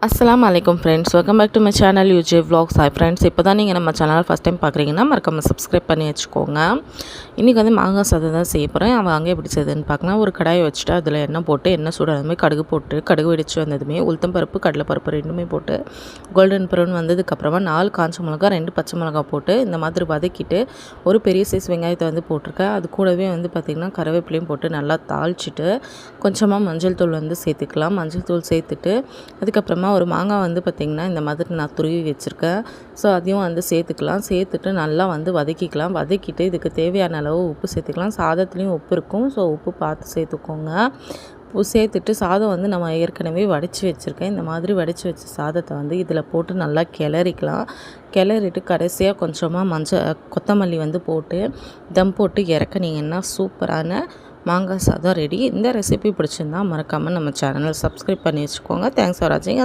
அஸ்ஸலாமு அலைக்கும் friends, welcome back to my channel UJ vlogs. Hi friends, இப்போ தான் நீங்கள் நம்ம சேனல் ஃபஸ்ட் டைம் பார்க்குறீங்கன்னா மறக்காமல் சப்ஸ்கிரைப் பண்ணி வச்சுக்கோங்க. இன்றைக்கி வந்து மாங்காய் சாதம் தான் செய்ய போகிறேன். அவன் அங்கே எப்படி செய்யுதுன்னு பார்க்கலாம். ஒரு கடாயை வச்சுட்டு அதில் எண்ணெய் போட்டு எண்ணெய் சூடானதுமே கடுகு போட்டு கடுகு வெடிச்சு வந்ததுமே உளுத்தம் பருப்பு கடலைப்பருப்பு ரெண்டுமே போட்டு கோல்டன் ப்ரௌன் வந்ததுக்கப்புறமா 4 காஞ்ச மிளகா 2 பச்சை மிளகா போட்டு இந்த மாதிரி வதக்கிட்டு ஒரு பெரிய சைஸ் வெங்காயத்தை வந்து போட்டிருக்கேன். அது கூடவே வந்து பார்த்திங்கன்னா கருவேப்பிலையும் போட்டு நல்லா தாளிச்சிட்டு கொஞ்சமாக மஞ்சள் தூள் வந்து சேர்த்துக்கலாம். மஞ்சள் தூள் சேர்த்துட்டு அதுக்கப்புறமா ஒரு மாங்காய் வந்து பார்த்திங்கன்னா இந்த மாதிரி நான் துருவி வச்சுருக்கேன். ஸோ அதையும் வந்து சேர்த்துக்கலாம். சேர்த்துட்டு நல்லா வந்து வதக்கிக்கலாம். வதக்கிட்டு இதுக்கு தேவையான அளவு உப்பு சேர்த்துக்கலாம். சாதத்துலேயும் உப்பு இருக்கும், ஸோ உப்பு பார்த்து சேர்த்துக்கோங்க. உப்பு சேர்த்துட்டு சாதம் வந்து நம்ம ஏற்கனவே வடித்து வச்சுருக்கேன். இந்த மாதிரி வடித்து வச்ச சாதத்தை வந்து இதில் போட்டு நல்லா கிளறிக்கலாம். கிளறிட்டு கடைசியாக கொஞ்சமாக கொத்தமல்லி வந்து போட்டு தம் போட்டு இறக்குனீங்கன்னா சூப்பரான மாங்காய் சாதம் ரெடி. இந்த ரெசிபி பிடிச்சிருந்தா மறக்காமல் நம்ம சேனலை சப்ஸ்கிரைப் பண்ணி வச்சுக்கோங்க. தேங்க்ஸ் ஃபார் வாட்சிங்.